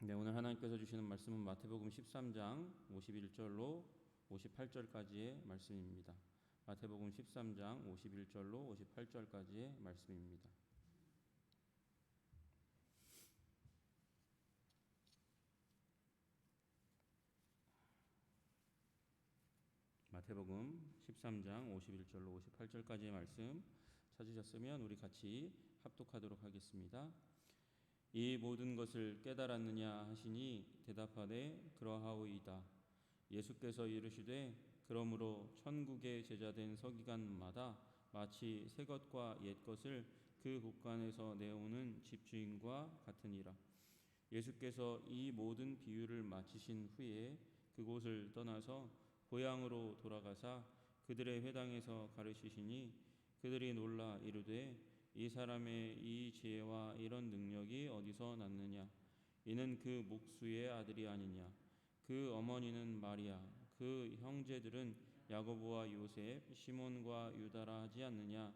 네, 오늘 하나님께서 주시는 말씀은 마태복음 13장 51절로 58절까지의 말씀입니다. 마태복음 13장 51절로 58절까지의 말씀입니다. 마태복음 13장 51절로 58절까지의 말씀 찾으셨으면 우리 같이 합독하도록 하겠습니다. 이 모든 것을 깨달았느냐 하시니 대답하되 그러하오이다. 예수께서 이르시되 그러므로 천국의 제자된 서기관마다 마치 새 것과 옛 것을 그 곳간에서 내오는 집주인과 같으니라. 예수께서 이 모든 비유를 마치신 후에 그곳을 떠나서 고향으로 돌아가사 그들의 회당에서 가르치시니 그들이 놀라 이르되 이 사람의 이 지혜와 이런 능력이 어디서 났느냐? 이는 그 목수의 아들이 아니냐? 그 어머니는 마리아, 그 형제들은 야고보와 요셉, 시몬과 유다라 하지 않느냐?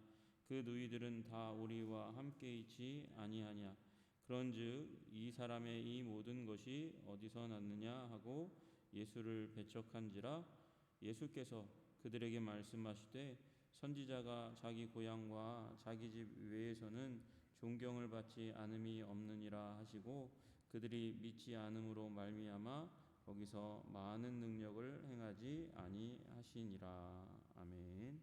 그 누이들은 다 우리와 함께 있지 아니하냐? 그런즉 이 사람의 이 모든 것이 어디서 났느냐 하고 예수를 배척한지라. 예수께서 그들에게 말씀하시되 선지자가 자기 고향과 자기 집 외에서는 존경을 받지 않음이 없느니라 하시고 그들이 믿지 않음으로 말미암아 거기서 많은 능력을 행하지 아니하시니라. 아멘.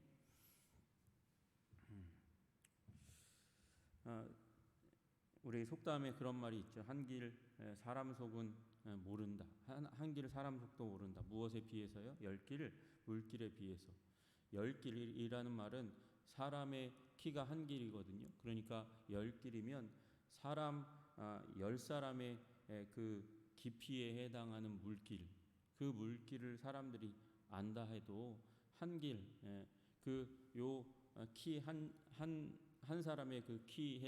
우리 속담에 그런 말이 있죠. 한길 사람 속은 모른다. 한길 사람 속도 모른다. 무엇에 비해서요? 열길 물길에 비해서. 열길이라는 말은 사람의 키가 한 길이거든요. 그러니까 열길이면 사람 10사람의 그 깊이에 해당하는 물길, 그 물길을 사람들이 안다 해도 한 길, 그요 키 한 사람의 그 키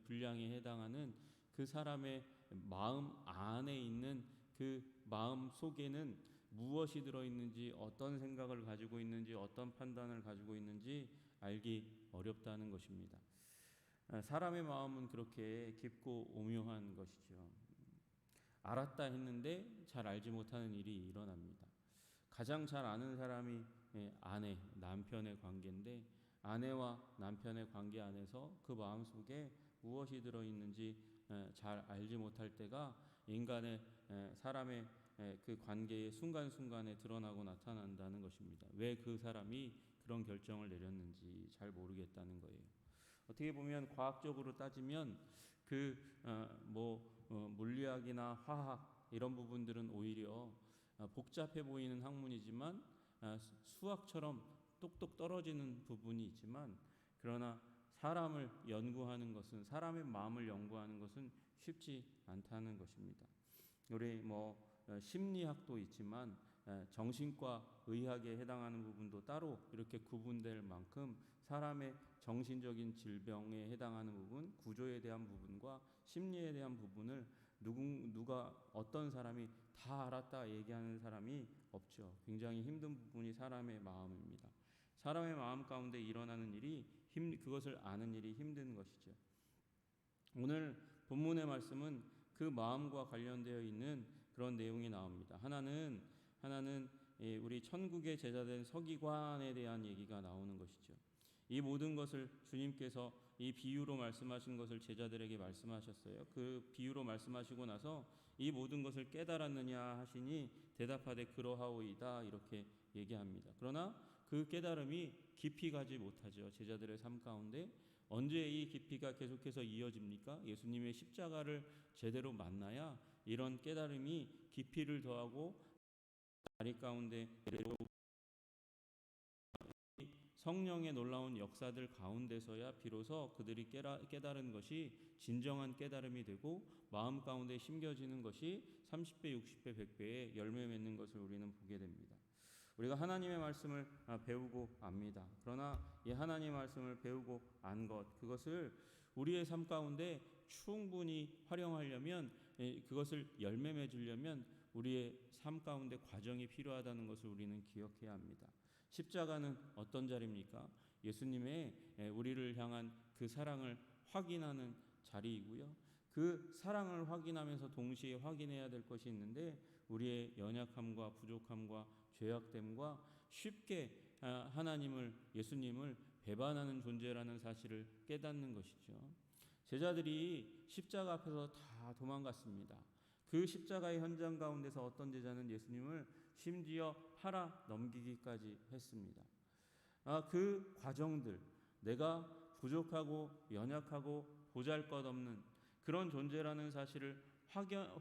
분량에 해당하는 그 사람의 마음 안에 있는 그 마음 속에는 무엇이 들어있는지, 어떤 생각을 가지고 있는지, 어떤 판단을 가지고 있는지 알기 어렵다는 것입니다. 사람의 마음은 그렇게 깊고 오묘한 것이죠. 알았다 했는데 잘 알지 못하는 일이 일어납니다. 가장 잘 아는 사람이 아내, 남편의 관계인데 아내와 남편의 관계 안에서 그 마음 속에 무엇이 들어있는지 잘 알지 못할 때가 인간의 사람의 그 관계의 순간순간에 드러나고 나타난다는 것입니다. 왜 그 사람이 그런 결정을 내렸는지 잘 모르겠다는 거예요. 어떻게 보면 과학적으로 따지면 물리학이나 화학 이런 부분들은 오히려 복잡해 보이는 학문이지만 수학처럼 똑똑 떨어지는 부분이 있지만 그러나 사람을 연구하는 것은 사람의 마음을 연구하는 것은 쉽지 않다는 것입니다. 우리 심리학도 있지만 정신과 의학에 해당하는 부분도 따로 이렇게 구분될 만큼 사람의 정신적인 질병에 해당하는 부분, 구조에 대한 부분과 심리에 대한 부분을 누가 어떤 사람이 다 알았다 얘기하는 사람이 없죠. 굉장히 힘든 부분이 사람의 마음입니다. 사람의 마음 가운데 일어나는 일이 그것을 아는 일이 힘든 것이죠. 오늘 본문의 말씀은 그 마음과 관련되어 있는 그런 내용이 나옵니다. 하나는 우리 천국의 제자된 서기관에 대한 얘기가 나오는 것이죠. 이 모든 것을 주님께서 이 비유로 말씀하신 것을 제자들에게 말씀하셨어요. 그 비유로 말씀하시고 나서 이 모든 것을 깨달았느냐 하시니 대답하되 그러하오이다 이렇게 얘기합니다. 그러나 그 깨달음이 깊이 가지 못하죠. 제자들의 삶 가운데 언제 이 깊이가 계속해서 이어집니까? 예수님의 십자가를 제대로 만나야 이런 깨달음이 깊이를 더하고 다리 가운데 성령의 놀라운 역사들 가운데서야 비로소 그들이 깨달은 것이 진정한 깨달음이 되고 마음 가운데 심겨지는 것이 30배, 60배, 100배의 열매 맺는 것을 우리는 보게 됩니다. 우리가 하나님의 말씀을 배우고 압니다. 그러나 이 하나님의 말씀을 배우고 안 것, 그것을 우리의 삶 가운데 충분히 활용하려면, 그것을 열매 맺으려면 우리의 삶 가운데 과정이 필요하다는 것을 우리는 기억해야 합니다. 십자가는 어떤 자리입니까? 예수님의 우리를 향한 그 사랑을 확인하는 자리이고요. 그 사랑을 확인하면서 동시에 확인해야 될 것이 있는데 우리의 연약함과 부족함과 죄악됨과 쉽게 하나님을 예수님을 배반하는 존재라는 사실을 깨닫는 것이죠. 제자들이 십자가 앞에서 다 도망갔습니다. 그 십자가의 현장 가운데서 어떤 제자는 예수님을 심지어 팔아 넘기기까지 했습니다. 그 과정들, 내가 부족하고 연약하고 보잘것없는 그런 존재라는 사실을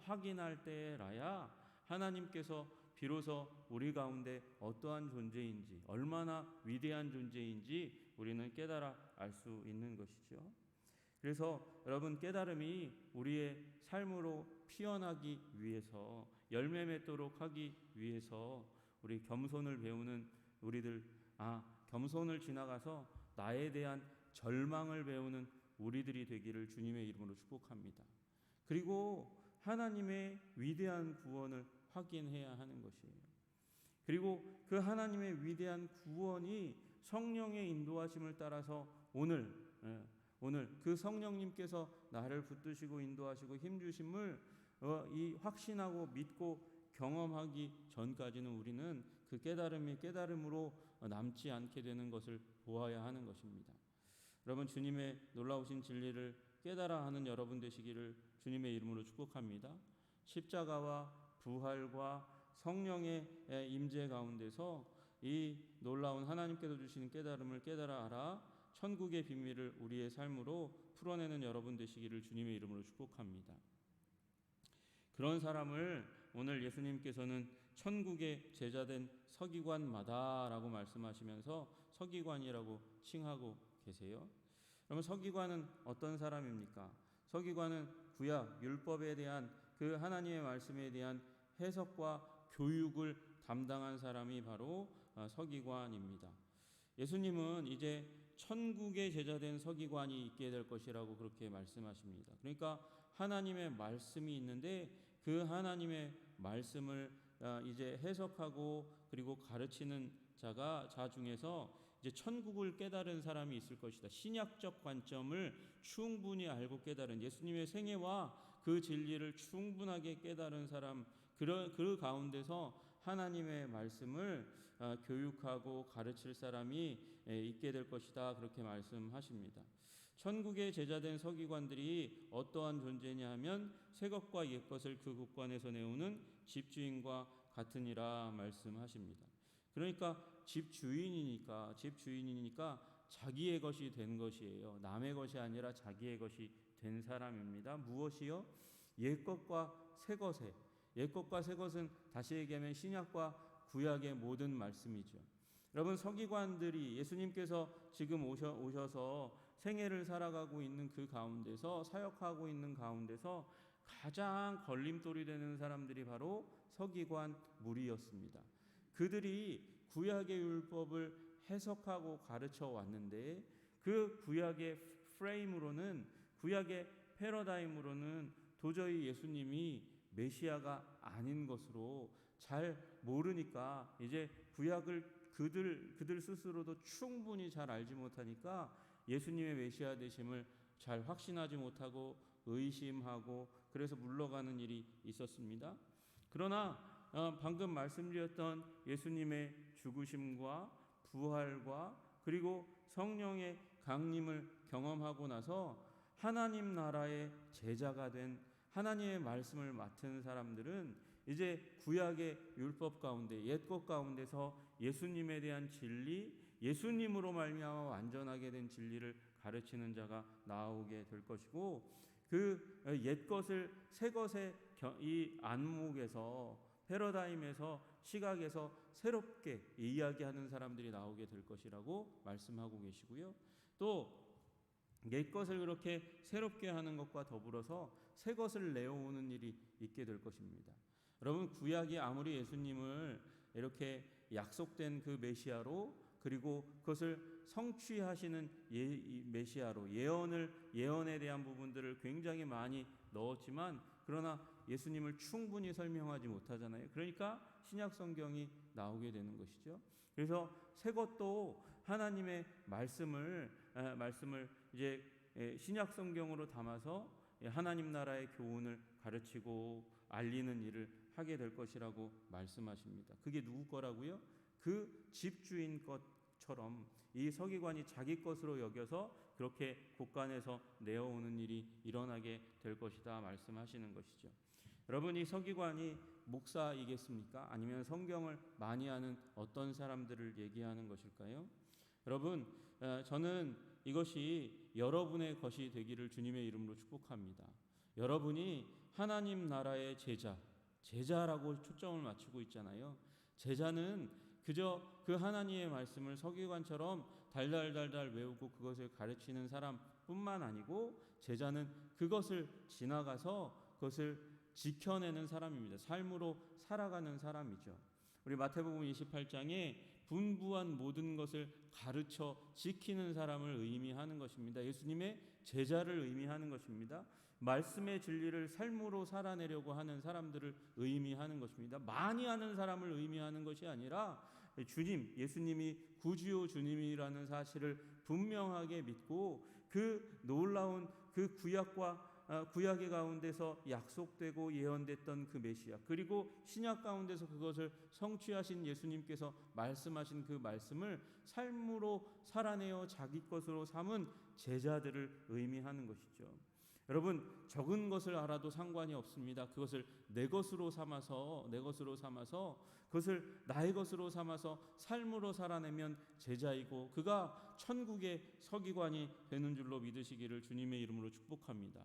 확인할 때라야 하나님께서 비로소 우리 가운데 어떠한 존재인지, 얼마나 위대한 존재인지 우리는 깨달아 알 수 있는 것이죠. 그래서 여러분, 깨달음이 우리의 삶으로 피어나기 위해서, 열매 맺도록 하기 위해서 우리 겸손을 배우는 우리들, 겸손을 지나가서 나에 대한 절망을 배우는 우리들이 되기를 주님의 이름으로 축복합니다. 그리고 하나님의 위대한 구원을 확인해야 하는 것이에요. 그리고 그 하나님의 위대한 구원이 성령의 인도하심을 따라서 오늘 그 성령님께서 나를 붙드시고 인도하시고 힘주심을 이 확신하고 믿고 경험하기 전까지는 우리는 그 깨달음으로 남지 않게 되는 것을 보아야 하는 것입니다. 여러분, 주님의 놀라우신 진리를 깨달아 하는 여러분 되시기를 주님의 이름으로 축복합니다. 십자가와 부활과 성령의 임재 가운데서 이 놀라운 하나님께서 주시는 깨달음을 깨달아 알아 천국의 비밀을 우리의 삶으로 풀어내는 여러분 되시기를 주님의 이름으로 축복합니다. 그런 사람을 오늘 예수님께서는 천국의 제자된 서기관마다라고 말씀하시면서 서기관이라고 칭하고 계세요. 그러면 서기관은 어떤 사람입니까? 서기관은 구약 율법에 대한 그 하나님의 말씀에 대한 해석과 교육을 담당한 사람이 바로 서기관입니다. 예수님은 이제 천국의 제자된 서기관이 있게 될 것이라고 그렇게 말씀하십니다. 그러니까 하나님의 말씀이 있는데 그 하나님의 말씀을 이제 해석하고 그리고 가르치는 자 중에서 이제 천국을 깨달은 사람이 있을 것이다. 신약적 관점을 충분히 알고 깨달은, 예수님의 생애와 그 진리를 충분하게 깨달은 사람, 그 가운데서 하나님의 말씀을 교육하고 가르칠 사람이 있게 될 것이다. 그렇게 말씀하십니다. 천국의 제자된 서기관들이 어떠한 존재냐 하면 새 것과 옛 것을 그 국관에서 내오는 집주인과 같으니라 말씀하십니다. 그러니까 집주인이니까 자기의 것이 된 것이에요. 남의 것이 아니라 자기의 것이 된 사람입니다. 무엇이요? 옛 것과 새 것에, 옛 것과 새 것은 다시 얘기하면 신약과 구약의 모든 말씀이죠. 여러분, 서기관들이 예수님께서 지금 오셔서 생애를 살아가고 있는 그 가운데서, 사역하고 있는 가운데서 가장 걸림돌이 되는 사람들이 바로 서기관 무리였습니다. 그들이 구약의 율법을 해석하고 가르쳐 왔는데 그 구약의 프레임으로는, 구약의 패러다임으로는 도저히 예수님이 메시아가 아닌 것으로 잘 모르니까, 이제 구약을 그들 스스로도 충분히 잘 알지 못하니까 예수님의 메시아 되심을 잘 확신하지 못하고 의심하고 그래서 물러가는 일이 있었습니다. 그러나 방금 말씀드렸던 예수님의 죽으심과 부활과 그리고 성령의 강림을 경험하고 나서 하나님 나라의 제자가 된, 하나님의 말씀을 맡은 사람들은 이제 구약의 율법 가운데, 옛 것 가운데서 예수님에 대한 진리, 예수님으로 말미암아 완전하게 된 진리를 가르치는 자가 나오게 될 것이고, 그 옛 것을 새 것의 이 안목에서, 패러다임에서, 시각에서 새롭게 이야기하는 사람들이 나오게 될 것이라고 말씀하고 계시고요. 또 옛 것을 그렇게 새롭게 하는 것과 더불어서 새 것을 내어오는 일이 있게 될 것입니다. 여러분, 구약이 아무리 예수님을 이렇게 약속된 그 메시아로, 그리고 그것을 성취하시는 메시아로, 예언에 대한 부분들을 굉장히 많이 넣었지만, 그러나 예수님을 충분히 설명하지 못하잖아요. 그러니까 신약 성경이 나오게 되는 것이죠. 그래서 새 것도 하나님의 말씀을 이제 신약 성경으로 담아서 하나님 나라의 교훈을 가르치고 알리는 일을 하게 될 것이라고 말씀하십니다. 그게 누구 거라고요? 그 집주인 것처럼 이 서기관이 자기 것으로 여겨서 그렇게 곳간에서 내어오는 일이 일어나게 될 것이다 말씀하시는 것이죠. 여러분, 이 서기관이 목사이겠습니까? 아니면 성경을 많이 아는 어떤 사람들을 얘기하는 것일까요? 여러분, 저는 이것이 여러분의 것이 되기를 주님의 이름으로 축복합니다. 여러분이 하나님 나라의 제자라고 초점을 맞추고 있잖아요. 제자는 그저 그 하나님의 말씀을 서기관처럼 달달달달 외우고 그것을 가르치는 사람뿐만 아니고, 제자는 그것을 지나가서 그것을 지켜내는 사람입니다. 삶으로 살아가는 사람이죠. 우리 마태복음 28장에 분부한 모든 것을 가르쳐 지키는 사람을 의미하는 것입니다. 예수님의 제자를 의미하는 것입니다. 말씀의 진리를 삶으로 살아내려고 하는 사람들을 의미하는 것입니다. 많이 아는 사람을 의미하는 것이 아니라 예수님이 구주요 주님이라는 사실을 분명하게 믿고 그 놀라운 그 구약의 가운데서 약속되고 예언됐던 그 메시아, 그리고 신약 가운데서 그것을 성취하신 예수님께서 말씀하신 그 말씀을 삶으로 살아내어 자기 것으로 삼은 제자들을 의미하는 것이죠. 여러분, 적은 것을 알아도 상관이 없습니다. 그것을 내 것으로 삼아서 그것을 나의 것으로 삼아서 삶으로 살아내면 제자이고, 그가 천국의 서기관이 되는 줄로 믿으시기를 주님의 이름으로 축복합니다.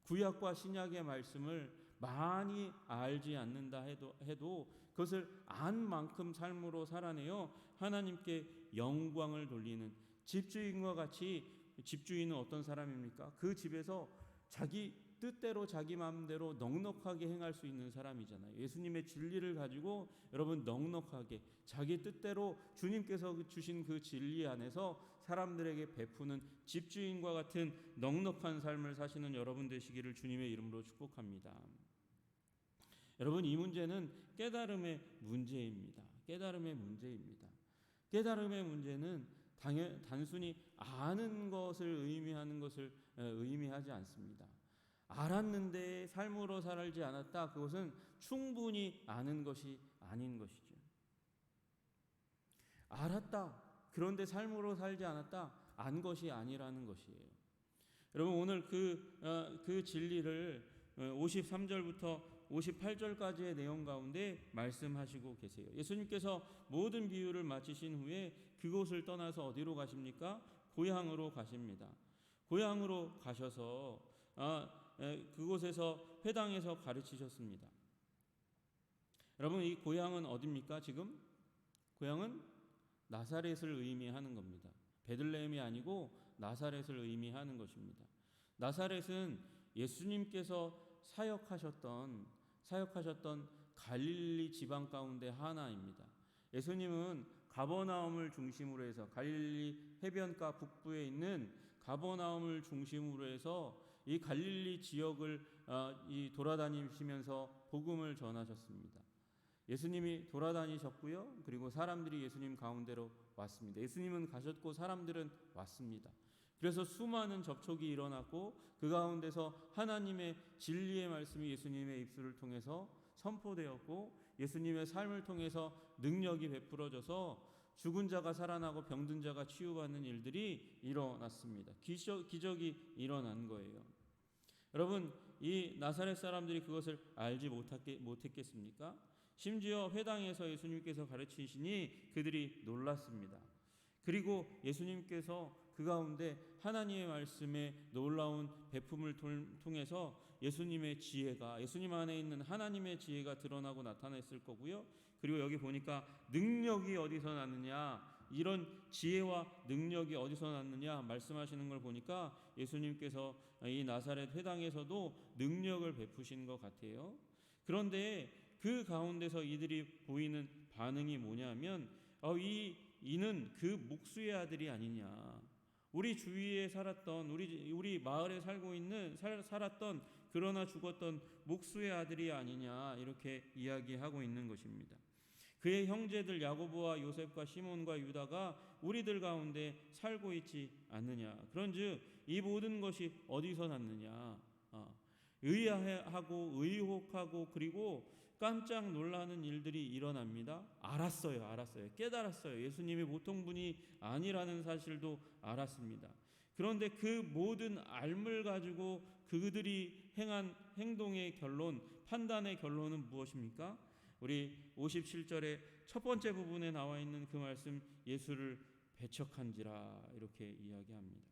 구약과 신약의 말씀을 많이 알지 않는다 해도 그것을 안 만큼 삶으로 살아내어 하나님께 영광을 돌리는 집주인과 같이, 집주인은 어떤 사람입니까? 그 집에서 자기 뜻대로 자기 마음대로 넉넉하게 행할 수 있는 사람이잖아요. 예수님의 진리를 가지고 여러분 넉넉하게 자기 뜻대로 주님께서 주신 그 진리 안에서 사람들에게 베푸는 집주인과 같은 넉넉한 삶을 사시는 여러분 되시기를 주님의 이름으로 축복합니다. 여러분, 이 문제는 깨달음의 문제입니다. 깨달음의 문제는 단순히 아는 것을 의미하는 것을 의미하지 않습니다. 알았는데 삶으로 살지 않았다, 그것은 충분히 아는 것이 아닌 것이죠. 알았다, 그런데 삶으로 살지 않았다, 안 것이 아니라는 것이에요. 여러분, 오늘 그 진리를 53절부터 58절까지의 내용 가운데 말씀하시고 계세요. 예수님께서 모든 비유를 마치신 후에 그곳을 떠나서 어디로 가십니까? 고향으로 가십니다. 고향으로 가셔서 그곳에서 회당에서 가르치셨습니다. 여러분, 이 고향은 어디입니까? 지금 고향은 나사렛을 의미하는 겁니다. 베들레헴이 아니고 나사렛을 의미하는 것입니다. 나사렛은 예수님께서 사역하셨던 갈릴리 지방 가운데 하나입니다. 예수님은 가버나움을 중심으로 해서, 갈릴리 해변가 북부에 있는 가버나움을 중심으로 해서 이 갈릴리 지역을 돌아다니시면서 복음을 전하셨습니다. 예수님이 돌아다니셨고요. 그리고 사람들이 예수님 가운데로 왔습니다. 예수님은 가셨고 사람들은 왔습니다. 그래서 수많은 접촉이 일어났고, 그 가운데서 하나님의 진리의 말씀이 예수님의 입술을 통해서 선포되었고, 예수님의 삶을 통해서 능력이 베풀어져서 죽은 자가 살아나고 병든 자가 치유받는 일들이 일어났습니다. 기적이 일어난 거예요. 여러분, 이 나사렛 사람들이 그것을 알지 못했겠습니까? 심지어 회당에서 예수님께서 가르치시니 그들이 놀랐습니다. 그리고 예수님께서 그 가운데 하나님의 말씀에 놀라운 베품을 통해서 예수님의 지혜가, 예수님 안에 있는 하나님의 지혜가 드러나고 나타났을 거고요. 그리고 여기 보니까 능력이 어디서 났느냐, 이런 지혜와 능력이 어디서 났느냐 말씀하시는 걸 보니까 예수님께서 이 나사렛 회당에서도 능력을 베푸신 것 같아요. 그런데 그 가운데서 이들이 보이는 반응이 뭐냐면, 이는 그 목수의 아들이 아니냐, 우리 주위에 살았던, 우리 마을에 살았던 그러나 죽었던 목수의 아들이 아니냐, 이렇게 이야기하고 있는 것입니다. 그의 형제들 야고보와 요셉과 시몬과 유다가 우리들 가운데 살고 있지 않느냐. 그런즉 이 모든 것이 어디서 났느냐? 의아해하고 의혹하고 그리고 깜짝 놀라는 일들이 일어납니다. 알았어요. 깨달았어요. 예수님이 보통 분이 아니라는 사실도 알았습니다. 그런데 그 모든 알물 가지고 그들이 행한 행동의 결론, 판단의 결론은 무엇입니까? 우리 57절의 첫 번째 부분에 나와 있는 그 말씀, 예수를 배척한지라 이렇게 이야기합니다.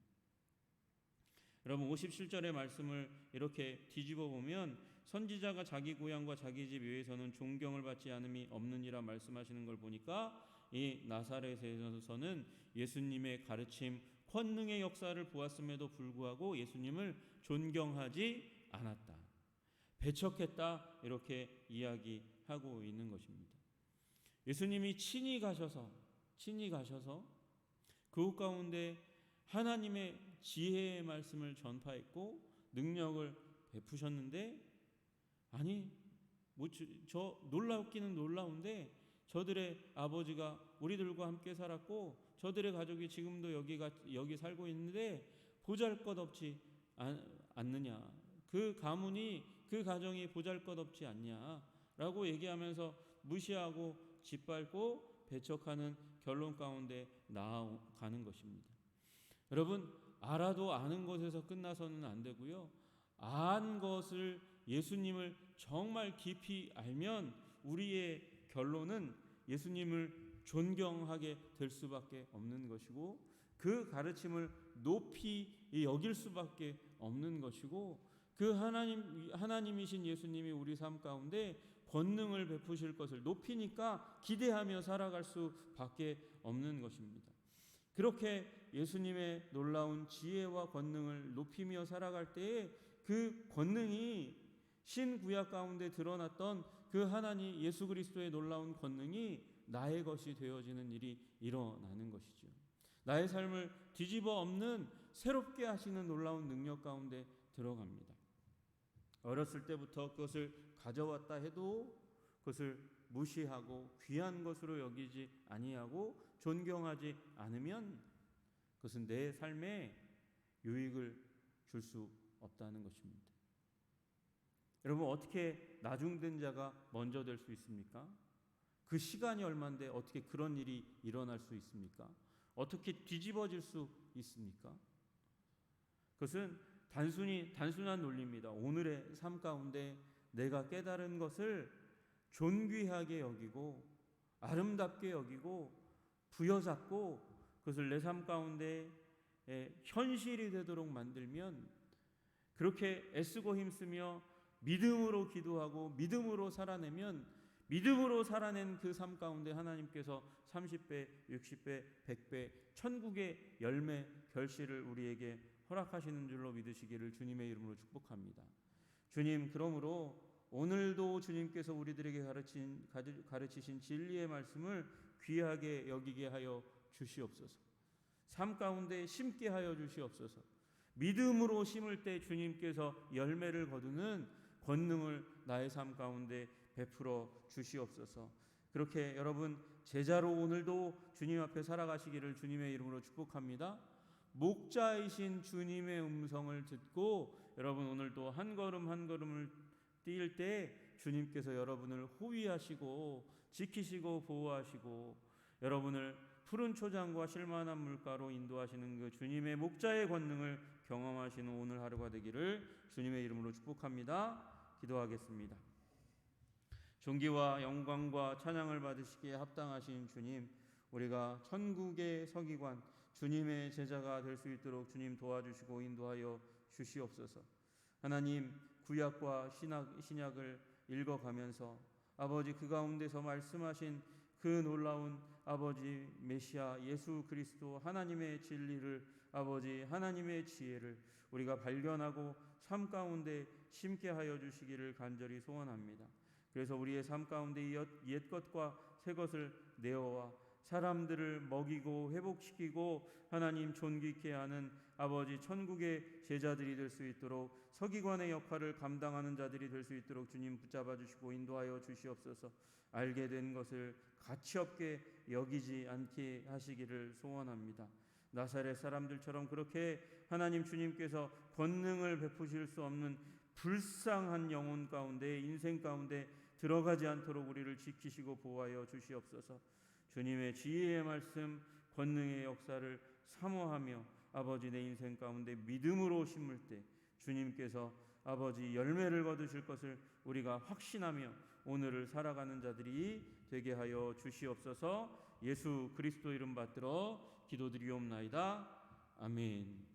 여러분 57절의 말씀을 이렇게 뒤집어 보면 선지자가 자기 고향과 자기 집 외에서는 존경을 받지 않음이 없느니라 말씀하시는 걸 보니까 이 나사렛에서는 예수님의 가르침, 권능의 역사를 보았음에도 불구하고 예수님을 존경하지 않았다, 배척했다, 이렇게 이야기하고 있는 것입니다. 예수님이 친히 가셔서 그곳 가운데 하나님의 지혜의 말씀을 전파했고 능력을 베푸셨는데, 아니 저 놀랍기는 놀라운데 저들의 아버지가 우리들과 함께 살았고 저들의 가족이 지금도 여기 살고 있는데 보잘것없지 않느냐, 그 가문이, 그 가정이 보잘것없지 않냐라고 얘기하면서 무시하고 짓밟고 배척하는 결론 가운데 나아가는 것입니다. 여러분, 알아도 아는 것에서 끝나서는 안 되고요, 안 것을, 예수님을 정말 깊이 알면 우리의 결론은 예수님을 존경하게 될 수밖에 없는 것이고 그 가르침을 높이 여길 수밖에 없는 것이고, 그 하나님이신 예수님이 우리 삶 가운데 권능을 베푸실 것을 높이니까 기대하며 살아갈 수밖에 없는 것입니다. 그렇게 예수님의 놀라운 지혜와 권능을 높이며 살아갈 때에 그 권능이 신구약 가운데 드러났던 그 하나님 예수 그리스도의 놀라운 권능이 나의 것이 되어지는 일이 일어나는 것이죠. 나의 삶을 뒤집어 엎는 새롭게 하시는 놀라운 능력 가운데 들어갑니다. 어렸을 때부터 그것을 가져왔다 해도 그것을 무시하고 귀한 것으로 여기지 아니하고 존경하지 않으면 그것은 내 삶에 유익을 줄 수 없다는 것입니다. 여러분, 어떻게 나중된 자가 먼저 될 수 있습니까? 그 시간이 얼마인데 어떻게 그런 일이 일어날 수 있습니까? 어떻게 뒤집어질 수 있습니까? 그것은 단순한 논리입니다. 오늘의 삶 가운데 내가 깨달은 것을 존귀하게 여기고 아름답게 여기고 부여잡고 그것을 내 삶 가운데 현실이 되도록 만들면, 그렇게 애쓰고 힘쓰며 믿음으로 기도하고 믿음으로 살아내면, 믿음으로 살아낸 그 삶 가운데 하나님께서 30배, 60배, 100배 천국의 열매 결실을 우리에게 허락하시는 줄로 믿으시기를 주님의 이름으로 축복합니다. 주님, 그러므로 오늘도 주님께서 우리들에게 가르치신 진리의 말씀을 귀하게 여기게 하여 주시옵소서. 삶 가운데 심게 하여 주시옵소서. 믿음으로 심을 때 주님께서 열매를 거두는 권능을 나의 삶 가운데 베풀어 주시옵소서. 그렇게 여러분 제자로 오늘도 주님 앞에 살아가시기를 주님의 이름으로 축복합니다. 목자이신 주님의 음성을 듣고 여러분 오늘도 한 걸음 한 걸음을 뛸 때 주님께서 여러분을 호위하시고 지키시고 보호하시고 여러분을 푸른 초장과 실만한 물가로 인도하시는 그 주님의 목자의 권능을 경험하시는 오늘 하루가 되기를 주님의 이름으로 축복합니다. 기도하겠습니다. 존귀와 영광과 찬양을 받으시기에 합당하신 주님, 우리가 천국의 서기관 주님의 제자가 될 수 있도록 주님 도와주시고 인도하여 주시옵소서. 하나님, 구약과 신약을 읽어가면서 아버지 그 가운데서 말씀하신 그 놀라운 아버지 메시아 예수 그리스도 하나님의 진리를, 아버지 하나님의 지혜를 우리가 발견하고 삶 가운데 심게 하여 주시기를 간절히 소원합니다. 그래서 우리의 삶 가운데 옛 것과 새 것을 내어와 사람들을 먹이고 회복시키고 하나님 존귀케 하는 아버지 천국의 제자들이 될 수 있도록 서기관의 역할을 감당하는 자들이 될 수 있도록 주님 붙잡아 주시고 인도하여 주시옵소서. 알게 된 것을 가치없게 여기지 않게 하시기를 소원합니다. 나사렛 사람들처럼 그렇게 하나님 주님께서 권능을 베푸실 수 없는 불쌍한 영혼 가운데, 인생 가운데 들어가지 않도록 우리를 지키시고 보호하여 주시옵소서. 주님의 지혜의 말씀, 권능의 역사를 사모하며 아버지 내 인생 가운데 믿음으로 심을 때 주님께서 아버지 열매를 거두실 것을 우리가 확신하며 오늘을 살아가는 자들이 되게 하여 주시옵소서. 예수 그리스도 이름 받들어 기도드리옵나이다. 아멘.